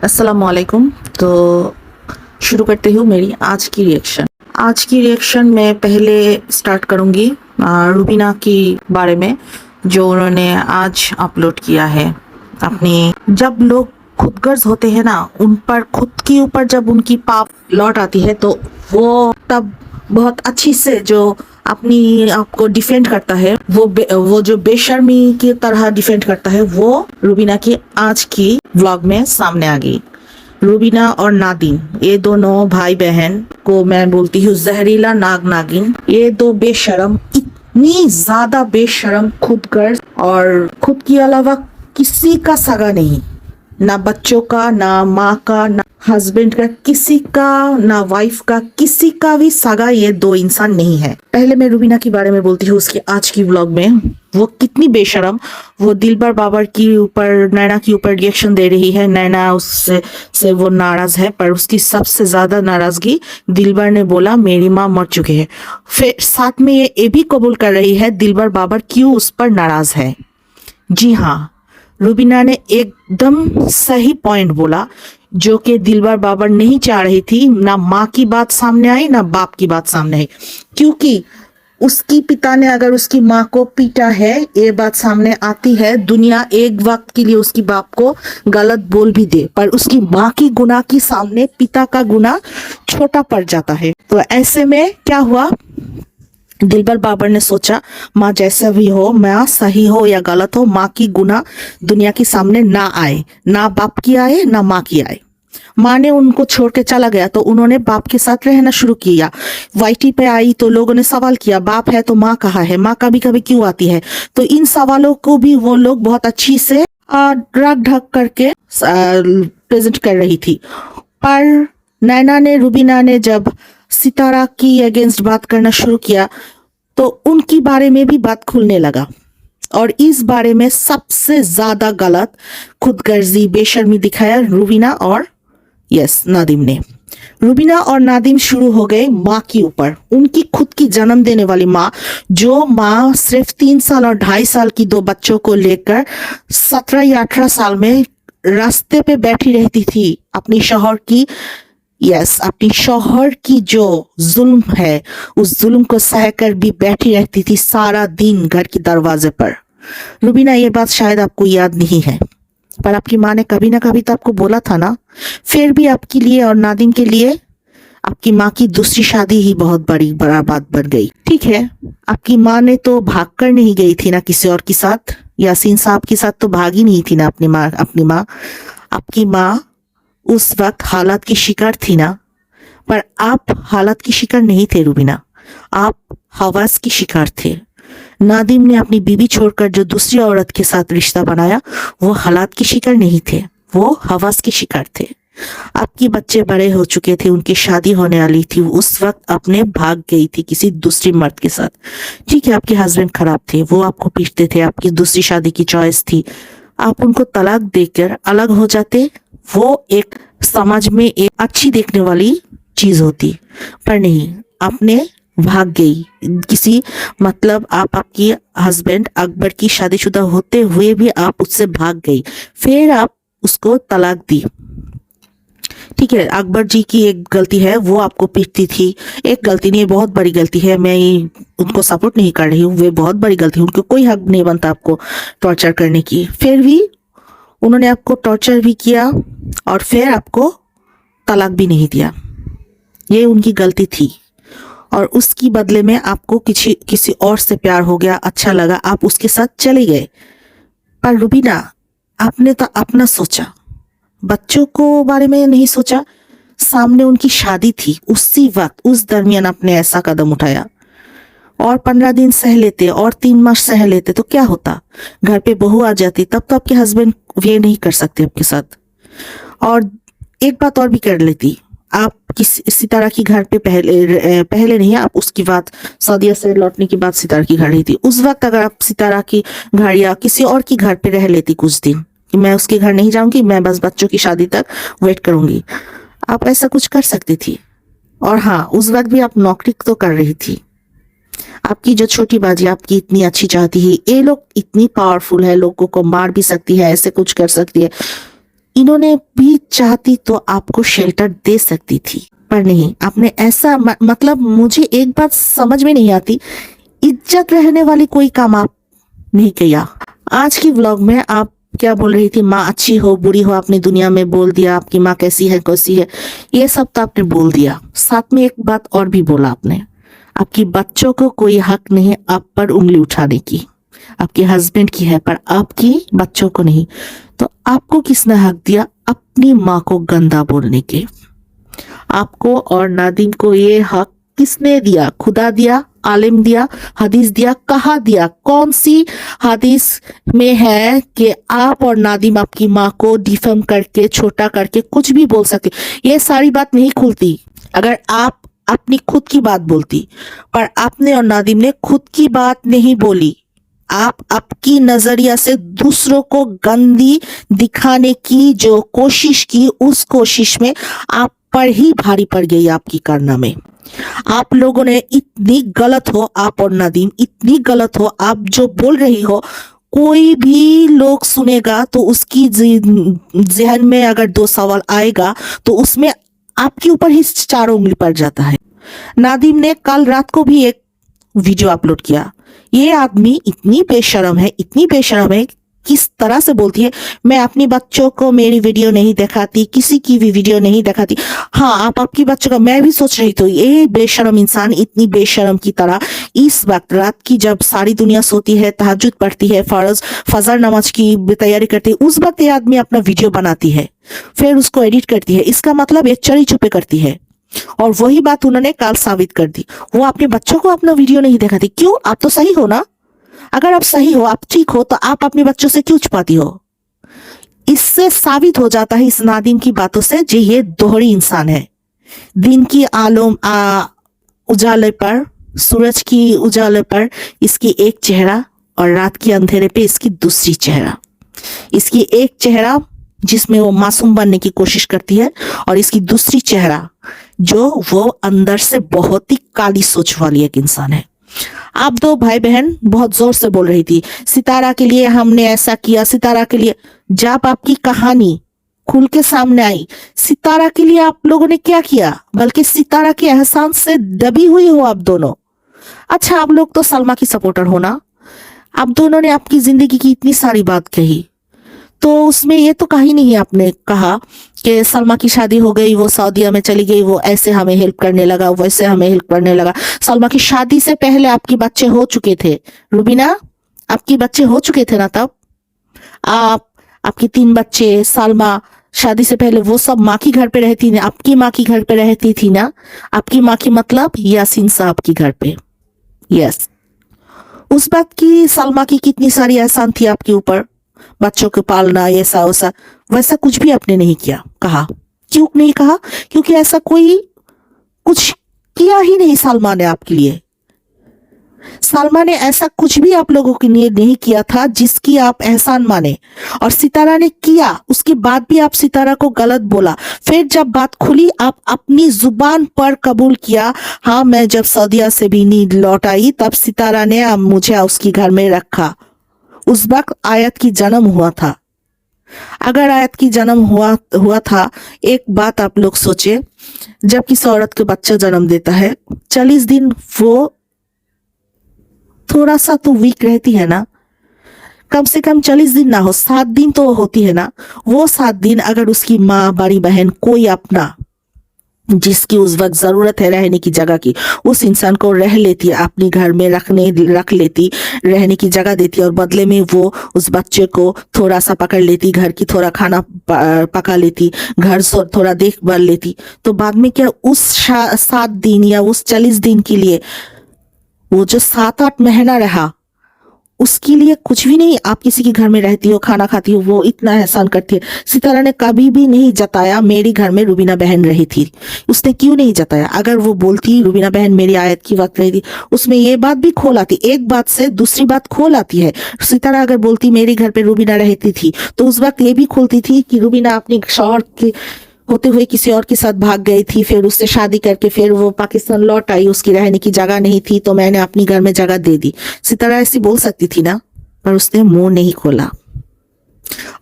अस्सलाम वालेकुम। तो शुरू करती हूँ मेरी आज की रिएक्शन। आज की रिएक्शन मैं पहले स्टार्ट करूँगी रुबीना की बारे में, जो उन्होंने आज अपलोड किया है अपनी। जब लोग खुदगर्ज होते हैं ना, उन पर खुद के ऊपर जब उनकी पाप लौट आती है तो वो तब बहुत अच्छी से जो अपनी आपको डिफेंड करता है, वो जो बेशर्मी की तरह डिफेंड करता है, वो रुबीना की आज की व्लॉग में सामने आ गई। रुबीना और नादिम, ये दोनों भाई बहन को मैं बोलती हूँ जहरीला नाग नागिन। ये दो बेशरम, इतनी ज्यादा बेशरम, खुदगर्ज और खुद के अलावा किसी का सगा नहीं, ना बच्चों का, ना माँ का, ना हस्बैंड का, किसी का, ना वाइफ का, किसी का भी सगा ये दो इंसान नहीं है। पहले मैं रुबीना के बारे में बोलती हूँ उसकी आज की व्लॉग में। वो कितनी बेशरम, वो दिलबर बाबर की ऊपर, नैना के ऊपर रिएक्शन दे रही है। नैना उससे से वो नाराज है, पर उसकी सबसे ज्यादा नाराजगी दिलबर ने बोला मेरी माँ मर चुकी है। फिर साथ में ये भी कबूल कर रही है दिलबर बाबर क्यों उस पर नाराज है। जी हाँ, रुबीना ने एकदम सही पॉइंट बोला, जो कि दिलबर बाबर नहीं चाह रही थी। ना माँ की बात सामने आई, ना बाप की बात सामने आई, क्योंकि उसकी पिता ने अगर उसकी माँ को पीटा है, ये बात सामने आती है। दुनिया एक वक्त के लिए उसकी बाप को गलत बोल भी दे, पर उसकी माँ की गुनाह के सामने पिता का गुनाह छोटा पड़ जाता है। तो ऐसे में क्या हुआ, दिलबर बाबर ने सोचा माँ जैसा भी हो, माँ सही हो या गलत हो, माँ की गुनाह दुनिया के सामने ना आए, ना बाप की आए ना माँ की आए। माँ ने उनको छोड़ के चला गया तो उन्होंने बाप के साथ रहना शुरू किया। वाईटी पे आई तो लोगों ने सवाल किया बाप है तो माँ कहाँ है, माँ कभी कभी क्यों आती है। तो इन सवालों को भी वो लोग बहुत अच्छी से ढक ढक करके प्रेजेंट कर रही थी। पर नैना ने, रुबीना ने जब सितारा की अगेंस्ट बात करना शुरू किया तो उनकी बारे में भी बात खुलने लगा। और इस बारे में सबसे ज्यादा गलत खुदगर्जी, बेशर्मी दिखाया रुबीना और नादिम ने। रुबीना और नादिम शुरू हो गए माँ के ऊपर, उनकी खुद की जन्म देने वाली माँ, जो माँ सिर्फ 3 साल और 2.5 साल की 2 बच्चों को लेकर 17 या 18 साल में रास्ते पे बैठी रहती थी अपनी शौहर की, अपनी शौहर की जो जुल्म है उस जुल्म को सहकर भी बैठी रहती थी सारा दिन घर के दरवाजे पर। रुबीना, ये बात शायद आपको याद नहीं है, पर आपकी माँ ने कभी ना कभी तो आपको बोला था ना। फिर भी आपके लिए और नादिम के लिए आपकी माँ की दूसरी शादी ही बहुत बड़ा बात बन गई। ठीक है, आपकी माँ ने तो भाग कर नहीं गई थी ना किसी और के साथ, यासीन साहब के साथ तो भागी नहीं थी ना अपनी माँ। आपकी माँ उस वक्त हालात की शिकार थी ना, पर आप हालात की शिकार नहीं थे रुबीना, आप हवास की शिकार थे। नादिम ने अपनी बीवी छोड़कर जो दूसरी औरत के साथ रिश्ता बनाया, वो हालात की शिकार नहीं थे, वो हवास की शिकार थे। आपके बच्चे बड़े हो चुके थे, उनकी शादी होने वाली थी, उस वक्त अपने भाग गई थी किसी दूसरी मर्द के साथ। ठीक है, आपके हस्बैंड खराब थे, वो आपको पीटते थे, आपकी दूसरी शादी की चॉइस थी, आप उनको तलाक देकर अलग हो जाते, वो एक समाज में एक अच्छी देखने वाली चीज होती, पर नहीं, आपने भाग गई किसी, मतलब आप आपकी हस्बैंड अकबर की शादीशुदा होते हुए भी आप उससे भाग गई, फिर आप उसको तलाक दी। ठीक है, अकबर जी की एक गलती है, वो आपको पीटती थी, एक गलती नहीं, बहुत बड़ी गलती है, मैं उनको सपोर्ट नहीं कर रही हूँ, वे बहुत बड़ी गलती है, उनको कोई हक नहीं बनता आपको टॉर्चर करने की। फिर भी उन्होंने आपको टॉर्चर भी किया और फिर आपको तलाक भी नहीं दिया, ये उनकी गलती थी। और उसकी बदले में आपको किसी और से प्यार हो गया, अच्छा लगा, आप उसके साथ चले गए। पर रुबीना, आपने तो अपना सोचा, बच्चों को बारे में नहीं सोचा। सामने उनकी शादी थी, उसी वक्त उस दरमियान आपने ऐसा कदम उठाया। और 15 दिन सह लेते और 3 माह सह लेते तो क्या होता, घर पे बहू आ जाती, तब तो आपके हस्बैंड ये नहीं कर सकते आपके साथ। और एक बात और भी कर लेती, आप सितारा की घर पे पहले नहीं, आप उसकी बात सऊदीया से लौटने की बात सितारा की घर रही थी, उस वक्त अगर आप सितारा की घर या किसी और की घर पे रह लेती कुछ दिन, कि मैं उसके घर नहीं जाऊंगी, मैं बस बच्चों की शादी तक वेट करूंगी, आप ऐसा कुछ कर सकती थी। और हाँ, उस वक्त भी आप नौकरी तो कर रही थी, आपकी जो छोटी बाजी आपकी इतनी अच्छी चाहती है, ये लोग इतनी पावरफुल है, लोगों को मार भी सकती है, ऐसे कुछ कर सकती है, इन्होंने भी चाहती तो आपको शेल्टर दे सकती थी, पर नहीं, आपने ऐसा मतलब मुझे एक बात समझ में नहीं आती, इज्जत रहने वाली कोई काम आप नहीं किया। आज की व्लॉग में आप क्या बोल रही थी, माँ अच्छी हो बुरी हो आपने दुनिया में बोल दिया, आपकी माँ कैसी है, ये सब तो आपने बोल दिया। साथ में एक बात और भी बोला आपने, आपकी बच्चों को कोई हक नहीं आप पर उंगली उठाने की, आपके हस्बैंड की है पर आपकी बच्चों को नहीं। तो आपको किसने हक दिया अपनी माँ को गंदा बोलने के? आपको और नादिम को ये हक किसने दिया? खुदा दिया, आलिम दिया, हदीस दिया, कहा दिया? कौन सी हदीस में है कि आप और नादिम आपकी माँ को डिफेम करके छोटा करके कुछ भी बोल सकते? ये सारी बात नहीं खुलती अगर आप अपनी खुद की बात बोलती, पर आपने और नादिम ने खुद की बात नहीं बोली। आप आपकी नजरिया से दूसरों को गंदी दिखाने की जो कोशिश की, उस कोशिश में आप पर ही भारी पड़ गई आपकी कारनामे। आप लोगों ने इतनी गलत हो, आप और नदीम इतनी गलत हो, आप जो बोल रही हो कोई भी लोग सुनेगा तो उसकी जहन में अगर दो सवाल आएगा तो उसमें आपके ऊपर ही चारों उंगली पड़ जाता है। नादिम ने कल रात को भी एक वीडियो अपलोड किया, ये आदमी इतनी बेशरम है, इतनी बेशरम है, किस तरह से बोलती है, मैं अपनी बच्चों को मेरी वीडियो नहीं दिखाती, किसी की भी वीडियो नहीं दिखाती। हाँ, आप आपकी बच्चों का, मैं भी सोच रही थी ये बेशरम इंसान इतनी बेशरम की तरह इस वक्त रात की जब सारी दुनिया सोती है, तहज्जुद पढ़ती है, फजर नमाज की तैयारी करती है, उस वक्त ये आदमी अपना वीडियो बनाती है, फिर उसको एडिट करती है। इसका मतलब ये चोरी छुपे करती है। और वही बात उन्होंने कल साबित कर दी, वो अपने बच्चों को अपना वीडियो नहीं दिखाती। क्यों? आप तो सही हो ना, अगर आप सही हो, आप ठीक हो, तो आप अपने बच्चों से क्यों छुपाती हो? इससे साबित हो जाता है इस नादिम की बातों से जी ये दोहरी इंसान है। दिन की उजाले पर, सूरज की उजाले पर इसकी एक चेहरा और रात के अंधेरे पे इसकी दूसरी चेहरा। इसकी एक चेहरा जिसमें वो मासूम बनने की कोशिश करती है, और इसकी दूसरी चेहरा जो वो अंदर से बहुत ही काली सोच वाली एक इंसान है। आप दो भाई बहन बहुत जोर से बोल रही थी सितारा के लिए हमने ऐसा किया, सितारा के लिए। जब आपकी कहानी खुल के सामने आई, सितारा के लिए आप लोगों ने क्या किया, बल्कि सितारा के एहसान से दबी हुई हो आप दोनों। अच्छा, आप लोग तो सलमा की सपोर्टर हो ना, आप दोनों ने आपकी जिंदगी की इतनी सारी बात कही, तो उसमें ये तो कहीं नहीं आपने कहा कि सलमा की शादी हो गई, वो सऊदीया में चली गई, वो ऐसे हमें हेल्प करने लगा, वैसे हमें हेल्प करने लगा। सलमा की शादी से पहले आपके बच्चे हो चुके थे रुबीना, आपके बच्चे हो चुके थे ना तब? आपकी 3 बच्चे, सलमा शादी से पहले वो सब माँ की घर पे रहती ना, आपकी माँ की घर पे रहती थी ना। आपकी माँ की मतलब यासीन साहब की घर पे। यस, उस बात की सलमा की कितनी सारी एहसान थी आपके ऊपर, बच्चों को पालना, ऐसा वैसा, वैसा कुछ भी आपने नहीं किया। कहा क्यों नहीं कहा? क्योंकि ऐसा कोई कुछ किया ही नहीं सलमा ने आपके लिए। सलमा ने ऐसा कुछ भी आप लोगों के लिए नहीं किया था जिसकी आप एहसान माने, और सितारा ने किया, उसके बाद भी आप सितारा को गलत बोला। फिर जब बात खुली आप अपनी जुबान पर कबूल किया, हाँ मैं जब सऊदीया से भी नींद लौट आई तब सितारा ने मुझे उसकी घर में रखा। उस वक्त आयत की जन्म हुआ था। अगर आयत की जन्म हुआ था, एक बात आप लोग सोचे, जब किसी औरत को बच्चा जन्म देता है 40 दिन वो थोड़ा सा तो वीक रहती है ना, कम से कम 40 दिन ना हो, 7 दिन तो होती है ना। वो 7 दिन अगर उसकी माँ, बड़ी बहन, कोई अपना जिसकी उस वक्त जरूरत है रहने की जगह की, उस इंसान को रह लेती, अपने घर में रख लेती, रहने की जगह देती, और बदले में वो उस बच्चे को थोड़ा सा पकड़ लेती, घर की थोड़ा खाना पका लेती, घर से थोड़ा देखभाल लेती, तो बाद में क्या उस 7 दिन या उस 40 दिन के लिए, वो जो 7-8 महीना रहा, उसके लिए कुछ भी नहीं। आप किसी के घर में रहती हो, खाना खाती हो, वो इतना एहसान करती है। सितारा ने कभी भी नहीं जताया मेरी घर में रुबीना बहन रही थी, उसने क्यों नहीं जताया? अगर वो बोलती रुबीना बहन मेरी आयत की वक्त रही थी, उसमें ये बात भी खोल आती, एक बात से दूसरी बात खोल आती है। सितारा अगर बोलती मेरे घर पे रुबीना रहती थी, तो उस वक्त ये भी खोलती थी कि रुबीना अपने शौहर के होते हुए किसी और के साथ भाग गई थी, फिर उससे शादी करके फिर वो पाकिस्तान लौट आई, उसकी रहने की जगह नहीं थी तो मैंने अपनी घर में जगह दे दी। सितारा ऐसी बोल सकती थी ना, पर उसने मुंह नहीं खोला।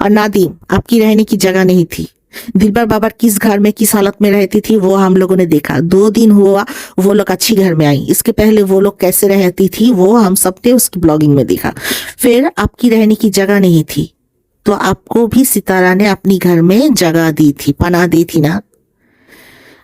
और नादिम, आपकी रहने की जगह नहीं थी। दिलबर बाबर किस घर में किस हालत में रहती थी वो हम लोगों ने देखा। 2 दिन हुआ वो लोग अच्छी घर में आई, इसके पहले वो लोग कैसे रहती थी वो हम सबने उसकी ब्लॉगिंग में देखा। फिर आपकी रहने की जगह नहीं थी तो आपको भी सितारा ने अपनी घर में जगह दी थी, पनाह दी थी ना।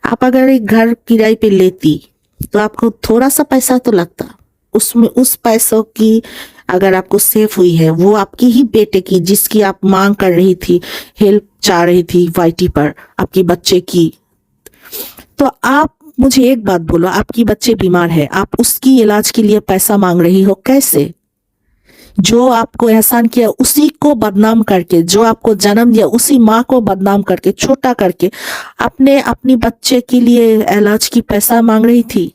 आप अगर एक घर किराए पे लेती तो आपको थोड़ा सा पैसा तो लगता, उसमें उस पैसों की अगर आपको सेव हुई है, वो आपकी ही बेटे की जिसकी आप मांग कर रही थी, हेल्प चाह रही थी वाईटी पर आपके बच्चे की। तो आप मुझे एक बात बोलो, आपकी बच्चे बीमार है, आप उसकी इलाज के लिए पैसा मांग रही हो, कैसे? जो आपको एहसान किया उसी को बदनाम करके, जो आपको जन्म दिया उसी माँ को बदनाम करके, छोटा करके, आपने अपनी बच्चे के लिए इलाज की पैसा मांग रही थी।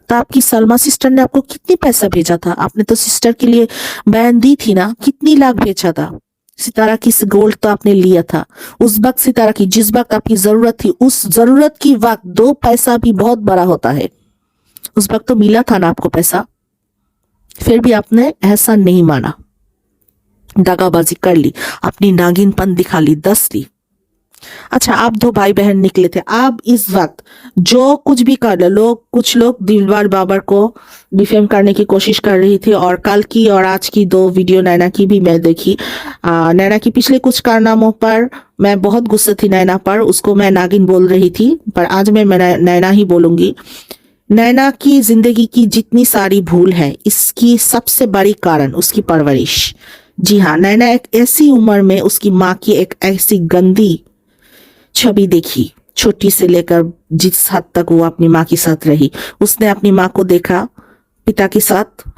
तो आपकी सलमा सिस्टर ने आपको कितनी पैसा भेजा था? आपने तो सिस्टर के लिए बयान दी थी ना, कितनी लाख भेजा था? सितारा की गोल्ड तो आपने लिया था उस वक्त। सितारा की जिस वक्त आपकी जरूरत थी, उस जरूरत की वक्त 2 पैसा भी बहुत बड़ा होता है। उस वक्त तो मिला था ना आपको पैसा, फिर भी आपने एहसान नहीं माना, दगाबाजी कर ली, अपनी नागिनपन दिखा ली, दस ली। अच्छा, आप 2 भाई बहन निकले थे, आप इस वक्त जो कुछ भी कर लोग, कुछ लोग दिलबर बाबर को डिफेम करने की कोशिश कर रही थी। और कल की और आज की 2 वीडियो नैना की भी मैं देखी। नैना की पिछले कुछ कारनामों पर मैं बहुत गुस्से थी, नैना पर, उसको मैं नागिन बोल रही थी, पर आज मैं नैना ही बोलूंगी। नैना की जिंदगी की जितनी सारी भूल है, इसकी सबसे बड़ी कारण उसकी परवरिश। जी हाँ, नैना एक ऐसी उम्र में उसकी माँ की एक ऐसी गंदी छवि देखी, छोटी से लेकर जिस हद तक वो अपनी माँ के साथ रही। उसने अपनी माँ को देखा पिता के साथ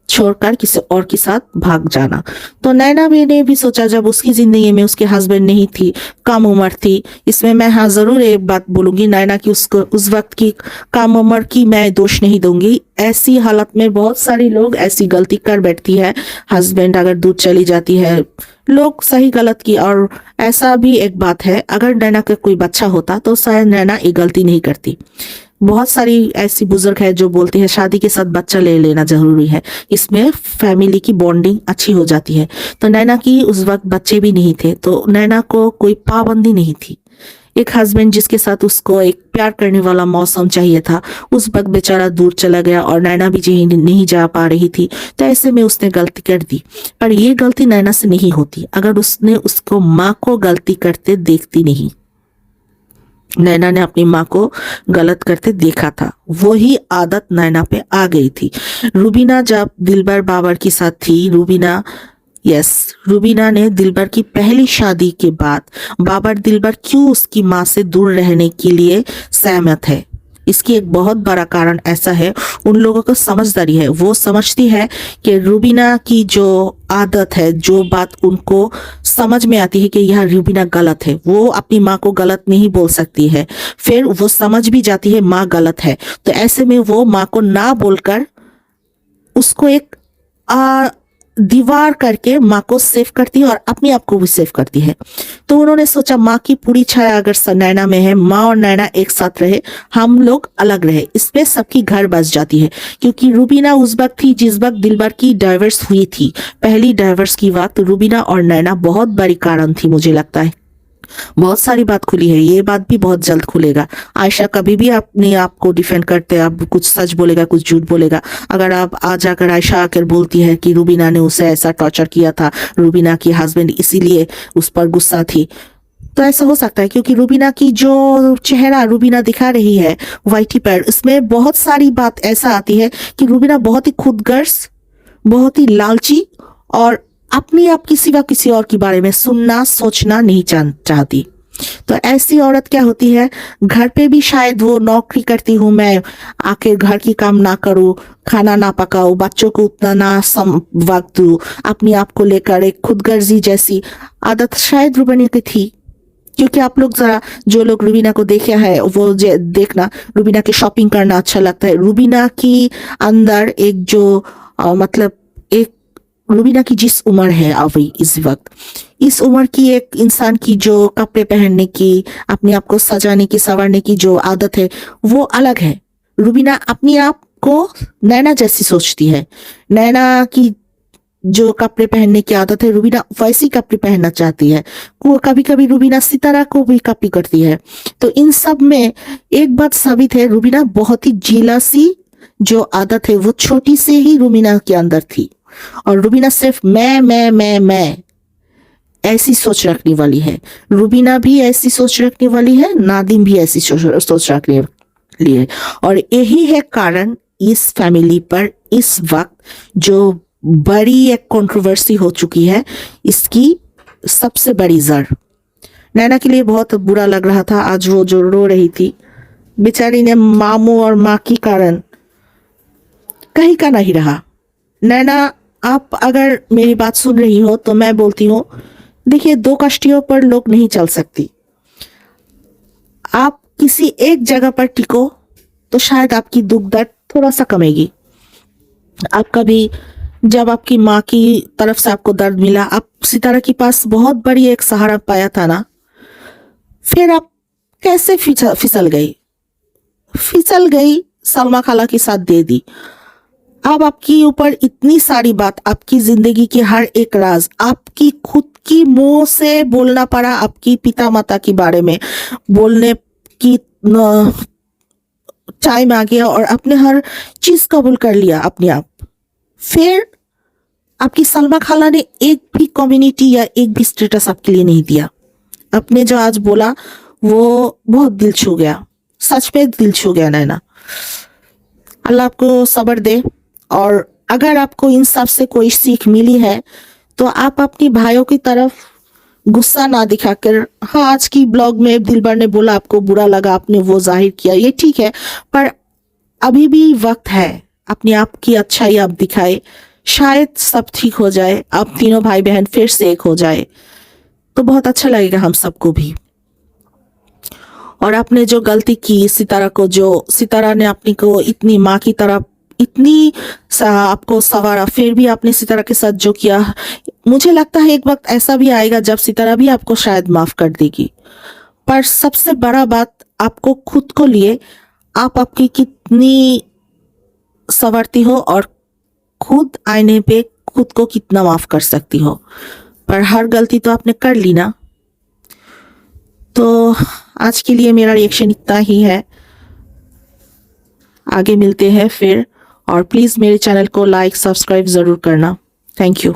छोड़कर किसी और के साथ भाग जाना। तो नैना ने भी सोचा, जब उसकी जिंदगी में उसके हस्बैंड नहीं थी, कम उम्र थी। इसमें मैं हाँ जरूर एक बात बोलूंगी, नैना की उसको उस वक्त की कम उम्र की मैं दोष नहीं दूंगी। ऐसी हालत में बहुत सारे लोग ऐसी गलती कर बैठती है, हस्बैंड अगर दूर चली जाती है, लोग सही गलत की। और ऐसा भी एक बात है, अगर नैना का कोई बच्चा होता तो शायद नैना ये गलती नहीं करती। बहुत सारी ऐसी बुजुर्ग है जो बोलती है शादी के साथ बच्चा ले लेना जरूरी है, इसमें फैमिली की बॉन्डिंग अच्छी हो जाती है। तो नैना की उस वक्त बच्चे भी नहीं थे, तो नैना को कोई पाबंदी नहीं थी। एक हस्बैंड जिसके साथ उसको एक प्यार करने वाला मौसम चाहिए था, उस वक्त बेचारा दूर चला गया और नैना भी नहीं जा पा रही थी। तो ऐसे में उसने गलती कर दी, पर ये गलती नैना से नहीं होती अगर उसने उसको माँ को गलती करते देखती नहीं। नैना ने अपनी माँ को गलत करते देखा था, वही आदत नैना पे आ गई थी। रूबीना जब दिलबर बाबर के साथ थी, रूबीना ने दिलबर की पहली शादी के बाद बाबर दिलबर क्यों उसकी माँ से दूर रहने के लिए सहमत है, इसकी एक बहुत बड़ा कारण ऐसा है, उन लोगों को समझदारी है। वो समझती है कि रूबीना की जो आदत है, जो बात उनको समझ में आती है कि यह रूबीना गलत है, वो अपनी माँ को गलत नहीं बोल सकती है। फिर वो समझ भी जाती है माँ गलत है, तो ऐसे में वो माँ को ना बोलकर उसको एक दीवार करके माँ को सेव करती है और अपने आप को भी सेव करती है। तो उन्होंने सोचा माँ की पूरी छाया अगर नैना में है, माँ और नैना एक साथ रहे, हम लोग अलग रहे, इसमें सबकी घर बस जाती है। क्योंकि रूबीना उस वक्त थी जिस वक्त दिलबर की डाइवर्स हुई थी, पहली डाइवर्स की वक्त रूबीना और नैना बहुत बड़ी कारण थी। मुझे लगता है बहुत सारी बात खुली है, ये बात भी बहुत जल्द खुलेगा। आयशा कभी भी अपने आप को डिफेंड करते, आप कुछ सच बोलेगा कुछ झूठ बोलेगा। अगर आप आ जाकर आयशा आकर बोलती है कि रूबीना ने उसे ऐसा टॉर्चर किया था, रूबीना की हस्बैंड इसीलिए उस पर गुस्सा थी, तो ऐसा हो सकता है। क्योंकि रूबीना की जो चेहरा रूबीना दिखा रही है वाईटी पर, इसमें बहुत सारी बात ऐसा आती है कि रूबीना बहुत ही खुदगर्ज, बहुत ही लालची और अपने आप की सिवा किसी और के बारे में सुनना सोचना नहीं चाहती। तो ऐसी औरत क्या होती है, घर पे भी शायद वो नौकरी करती हूँ मैं, आके घर की काम ना करूँ, खाना ना पकाऊं, बच्चों को उतना ना वक्त दूं, अपने आप को लेकर एक खुदगर्जी जैसी आदत शायद रूबीना की थी। क्योंकि आप लोग जरा जो लोग रूबीना को देखे है वो देखना, रूबीना की शॉपिंग करना अच्छा लगता है। रूबीना की अंदर एक जो मतलब एक रूबीना की जिस उम्र है अभी इस वक्त, इस उम्र की एक इंसान की जो कपड़े पहनने की, अपने आप को सजाने की संवारने की जो आदत है वो अलग है। रूबीना अपने आप को नैना जैसी सोचती है, नैना की जो कपड़े पहनने की आदत है, रूबीना वैसी कपड़े पहनना चाहती है। वो कभी कभी रूबीना सितारा को भी कॉपी करती है। तो इन सब में एक बात साबित है, रूबीना बहुत ही जीलासी जो आदत है वो छोटी से ही रूबीना के अंदर थी। और रूबीना सिर्फ मैं ऐसी सोच रखने वाली है। रूबीना भी ऐसी सोच रखने वाली है, नादिम भी ऐसी सोच रखने वाली है। और यही है कारण इस फैमिली पर इस वक्त जो बड़ी एक कंट्रोवर्सी हो चुकी है, इसकी सबसे बड़ी जड़। नैना के लिए बहुत बुरा लग रहा था, आज वो जो रो रही थी बेचारी ने मामू और माँ के कारण कहीं का नहीं रहा। नैना, आप अगर मेरी बात सुन रही हो तो मैं बोलती हूँ, देखिए, दो कश्तियों पर लोग नहीं चल सकती। आप किसी एक जगह पर टिको तो शायद आपकी दुख दर्द थोड़ा सा कमेगी। आपका भी जब आपकी माँ की तरफ से आपको दर्द मिला, आप सितारा के पास बहुत बड़ी एक सहारा पाया था ना, फिर आप कैसे फिसल गई, सलमा खाला के साथ दे दी। अब आपकी ऊपर इतनी सारी बात, आपकी जिंदगी की हर एक राज आपकी खुद की मुंह से बोलना पड़ा, आपकी पिता माता के बारे में बोलने की टाइम आ गया और आपने हर चीज कबूल कर लिया अपने आप। फिर आपकी सलमा खाला ने एक भी कम्युनिटी या एक भी स्टेटस आपके लिए नहीं दिया। आपने जो आज बोला वो बहुत दिल छू गया, सच में दिल छू गया नैना। अल्लाह आपको सब्र दे। और अगर आपको इन सब से कोई सीख मिली है तो आप अपनी भाइयों की तरफ गुस्सा ना दिखाकर, हाँ, आज की ब्लॉग में दिलबर ने बोला आपको बुरा लगा, आपने वो जाहिर किया, ये ठीक है, पर अभी भी वक्त है, अपने आप की अच्छाई आप दिखाए, शायद सब ठीक हो जाए, आप तीनों भाई बहन फिर से एक हो जाए तो बहुत अच्छा लगेगा हम सबको भी। और आपने जो गलती की सितारा ने अपनी को इतनी माँ की तरफ इतनी आपको सवारा, फिर भी आपने सितारा के साथ जो किया, मुझे लगता है एक वक्त ऐसा भी आएगा जब सितारा भी आपको शायद माफ कर देगी। पर सबसे बड़ा बात, आपको खुद को लिए आप आपकी कितनी संवरती हो और खुद आईने पे खुद को कितना माफ कर सकती हो। पर हर गलती तो आपने कर ली ना। तो आज के लिए मेरा रिएक्शन इतना ही है, आगे मिलते हैं फिर। और प्लीज मेरे चैनल को लाइक सब्सक्राइब जरूर करना। Thank you.